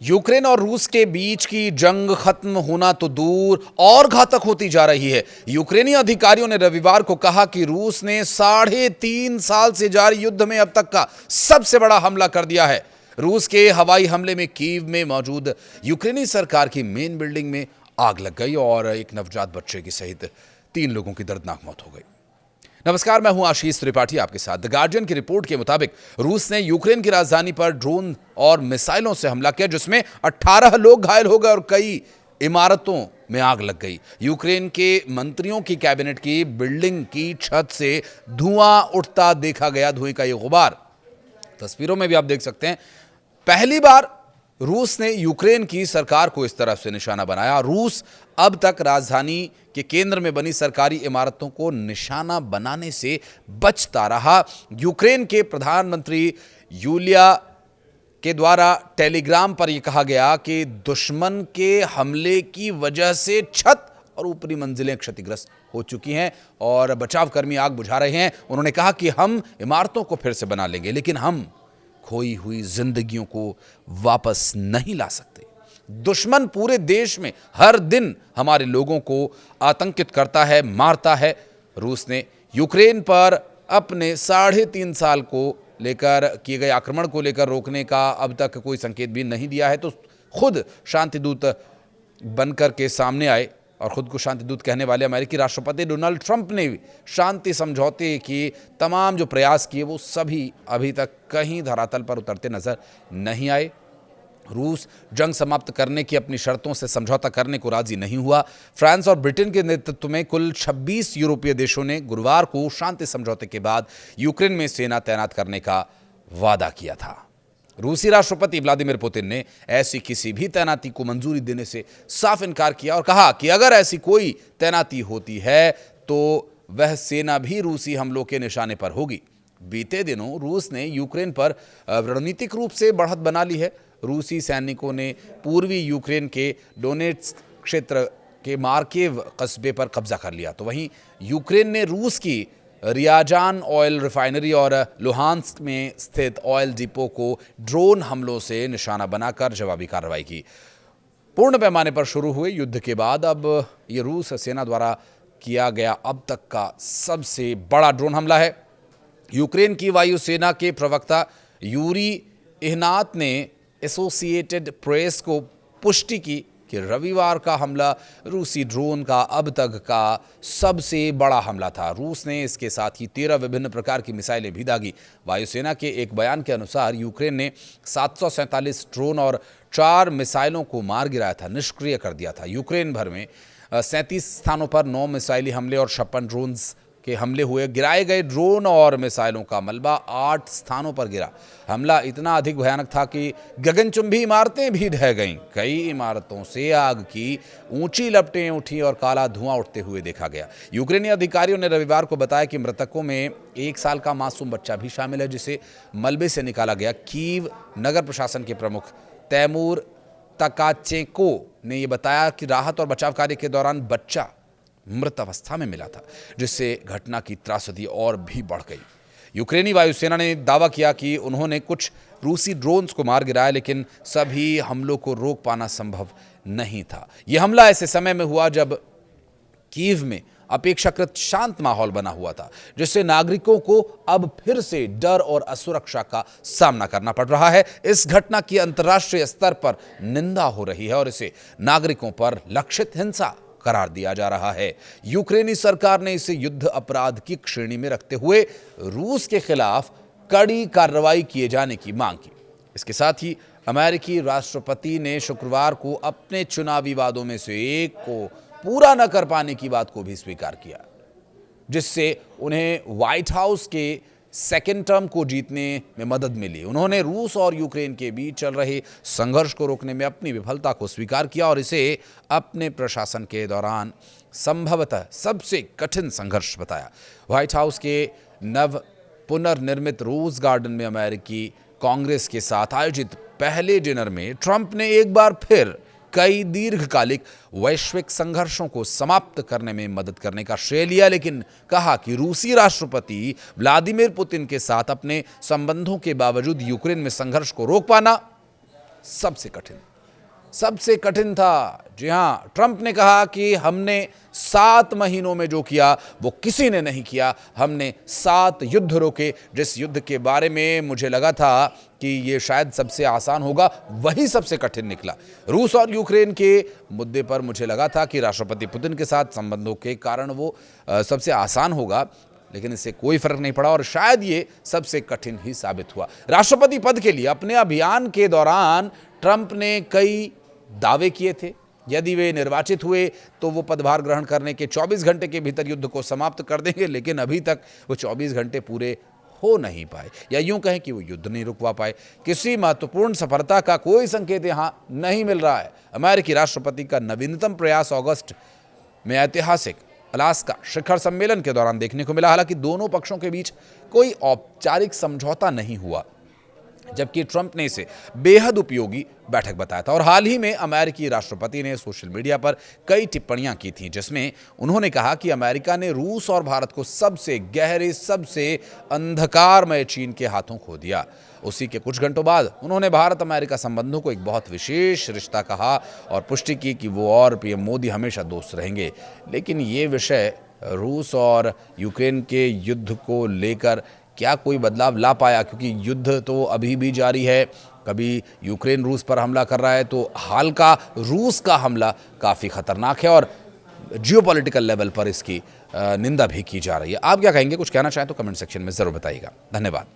Ukraine और रूस के बीच की जंग खत्म होना तो दूर और घातक होती जा रही है। यूक्रेनी अधिकारियों ने रविवार को कहा कि रूस ने 3.5 साल से जारी युद्ध में अब तक का सबसे बड़ा हमला कर दिया है। रूस के हवाई हमले में कीव में मौजूद यूक्रेनी सरकार की मेन बिल्डिंग में आग लग गई और एक नवजात बच्चे की सहित 3 लोगों की दर्दनाक मौत हो गई। नमस्कार, मैं हूं आशीष त्रिपाठी आपके साथ। द गार्डियन की रिपोर्ट के मुताबिक रूस ने यूक्रेन की राजधानी पर ड्रोन और मिसाइलों से हमला किया, जिसमें 18 लोग घायल हो गए और कई इमारतों में आग लग गई। यूक्रेन के मंत्रियों की कैबिनेट की बिल्डिंग की छत से धुआं उठता देखा गया। धुएं का ये गुबार तस्वीरों में भी आप देख सकते हैं। पहली बार रूस ने यूक्रेन की सरकार को इस तरह से निशाना बनाया। रूस अब तक राजधानी के केंद्र में बनी सरकारी इमारतों को निशाना बनाने से बचता रहा। यूक्रेन के प्रधानमंत्री यूलिया के द्वारा टेलीग्राम पर यह कहा गया कि दुश्मन के हमले की वजह से छत और ऊपरी मंजिलें क्षतिग्रस्त हो चुकी हैं और बचावकर्मी आग बुझा रहे हैं। उन्होंने कहा कि हम इमारतों को फिर से बना लेंगे, लेकिन हम खोई हुई जिंदगियों को वापस नहीं ला सकते। दुश्मन पूरे देश में हर दिन हमारे लोगों को आतंकित करता है, मारता है। रूस ने यूक्रेन पर अपने 3.5 साल को लेकर किए गए आक्रमण को लेकर रोकने का अब तक कोई संकेत भी नहीं दिया है, तो खुद शांतिदूत बनकर के सामने आए और खुद को शांतिदूत कहने वाले अमेरिकी राष्ट्रपति डोनाल्ड ट्रंप ने शांति समझौते की तमाम जो प्रयास किए वो सभी अभी तक कहीं धरातल पर उतरते नजर नहीं आए। रूस जंग समाप्त करने की अपनी शर्तों से समझौता करने को राजी नहीं हुआ। फ्रांस और ब्रिटेन के नेतृत्व में कुल 26 यूरोपीय देशों ने गुरुवार को शांति समझौते के बाद यूक्रेन में सेना तैनात करने का वादा किया था। रूसी राष्ट्रपति व्लादिमीर पुतिन ने ऐसी किसी भी तैनाती को मंजूरी देने से साफ इनकार किया और कहा कि अगर ऐसी कोई तैनाती होती है तो वह सेना भी रूसी हमलों के निशाने पर होगी। बीते दिनों रूस ने यूक्रेन पर रणनीतिक रूप से बढ़त बना ली है। रूसी सैनिकों ने पूर्वी यूक्रेन के डोनेट्स्क क्षेत्र के मार्केव कस्बे पर कब्जा कर लिया, तो वहीं यूक्रेन ने रूस की रियाजान ऑयल रिफाइनरी और लुहांस्क में स्थित ऑयल डिपो को ड्रोन हमलों से निशाना बनाकर जवाबी कार्रवाई की। पूर्ण पैमाने पर शुरू हुए युद्ध के बाद अब ये रूस सेना द्वारा किया गया अब तक का सबसे बड़ा ड्रोन हमला है। यूक्रेन की वायुसेना के प्रवक्ता यूरी इहनात ने एसोसिएटेड प्रेस को पुष्टि की कि रविवार का हमला रूसी ड्रोन का अब तक का सबसे बड़ा हमला था। रूस ने इसके साथ ही 13 विभिन्न प्रकार की मिसाइलें भी दागी। वायुसेना के एक बयान के अनुसार यूक्रेन ने 747 ड्रोन और 4 मिसाइलों को मार गिराया था, निष्क्रिय कर दिया था। यूक्रेन भर में 37 स्थानों पर 9 मिसाइली हमले और 56 ड्रोन्स के हमले हुए। गिराए गए ड्रोन और मिसाइलों का मलबा 8 स्थानों पर गिरा। हमला इतना अधिक भयानक था कि गगनचुंबी इमारतें भी ढह गईं। कई इमारतों से आग की ऊंची लपटें उठी और काला धुआं उठते हुए देखा गया। यूक्रेनी अधिकारियों ने रविवार को बताया कि मृतकों में 1 साल का मासूम बच्चा भी शामिल है, जिसे मलबे से निकाला गया। कीव नगर प्रशासन के प्रमुख तैमूर तकाचेंको ने यह बताया कि राहत और बचाव कार्य के दौरान बच्चा मृत अवस्था में मिला था, जिससे घटना की त्रासदी और भी बढ़ गई। यूक्रेनी वायुसेना ने दावा किया कि उन्होंने कुछ रूसी ड्रोन्स को मार गिराया, लेकिन सभी हमलों को रोक पाना संभव नहीं था। यह हमला ऐसे समय में हुआ जब कीव में अपेक्षाकृत शांत माहौल बना हुआ था, जिससे नागरिकों को अब फिर से डर और असुरक्षा का सामना करना पड़ रहा है। इस घटना की अंतर्राष्ट्रीय स्तर पर निंदा हो रही है और इसे नागरिकों पर लक्षित हिंसा करार दिया जा रहा है। यूक्रेनी सरकार ने इसे युद्ध अपराध की श्रेणी में रखते हुए रूस के खिलाफ कड़ी कार्रवाई किए जाने की मांग की। इसके साथ ही अमेरिकी राष्ट्रपति ने शुक्रवार को अपने चुनावी वादों में से एक को पूरा न कर पाने की बात को भी स्वीकार किया, जिससे उन्हें व्हाइट हाउस के सेकेंड टर्म को जीतने में मदद मिली। उन्होंने रूस और यूक्रेन के बीच चल रहे संघर्ष को रोकने में अपनी विफलता को स्वीकार किया और इसे अपने प्रशासन के दौरान संभवतः सबसे कठिन संघर्ष बताया। व्हाइट हाउस के नव पुनर्निर्मित रोज गार्डन में अमेरिकी कांग्रेस के साथ आयोजित पहले डिनर में ट्रंप ने एक बार फिर कई दीर्घकालिक वैश्विक संघर्षों को समाप्त करने में मदद करने का श्रेय लिया, लेकिन कहा कि रूसी राष्ट्रपति व्लादिमीर पुतिन के साथ अपने संबंधों के बावजूद यूक्रेन में संघर्ष को रोक पाना सबसे कठिन सबसे कठिन था। जी हां, ट्रंप ने कहा कि हमने 7 महीनों में जो किया वो किसी ने नहीं किया। हमने 7 युद्ध रोके। जिस युद्ध के बारे में मुझे लगा था कि ये शायद सबसे आसान होगा, वही सबसे कठिन निकला। रूस और यूक्रेन के मुद्दे पर मुझे लगा था कि राष्ट्रपति पुतिन के साथ संबंधों के कारण वो सबसे आसान होगा, लेकिन इससे कोई फर्क नहीं पड़ा और शायद ये सबसे कठिन ही साबित हुआ। राष्ट्रपति पद के लिए अपने अभियान के दौरान ट्रंप ने कई दावे किए थे। यदि वे निर्वाचित हुए तो वो पदभार ग्रहण करने के 24 घंटे के भीतर युद्ध को समाप्त कर देंगे, लेकिन अभी तक वो 24 घंटे पूरे हो नहीं पाए, या यूं कहें कि वो युद्ध नहीं रुकवा पाए। किसी महत्वपूर्ण सफलता का कोई संकेत यहां नहीं मिल रहा है। अमेरिकी राष्ट्रपति का नवीनतम प्रयास अगस्त में ऐतिहासिक अलास्का शिखर सम्मेलन के दौरान देखने को मिला। हालांकि दोनों पक्षों के बीच कोई औपचारिक समझौता नहीं हुआ, जबकि ट्रंप ने इसे बेहद उपयोगी बैठक बताया था। और हाल ही में अमेरिकी राष्ट्रपति ने सोशल मीडिया पर कई टिप्पणियां की थीं, जिसमें उन्होंने कहा कि अमेरिका ने रूस और भारत को सबसे गहरे, सबसे अंधकारमय चीन के हाथों खो दिया। उसी के कुछ घंटों बाद उन्होंने भारत अमेरिका संबंधों को एक बहुत विशेष रिश्ता कहा और पुष्टि की कि वो और पीएम मोदी हमेशा दोस्त रहेंगे। लेकिन ये विषय रूस और यूक्रेन के युद्ध को लेकर क्या कोई बदलाव ला पाया, क्योंकि युद्ध तो अभी भी जारी है। कभी यूक्रेन रूस पर हमला कर रहा है, तो हाल का रूस का हमला काफ़ी खतरनाक है और जियोपॉलिटिकल लेवल पर इसकी निंदा भी की जा रही है। आप क्या कहेंगे? कुछ कहना चाहें तो कमेंट सेक्शन में ज़रूर बताइएगा। धन्यवाद।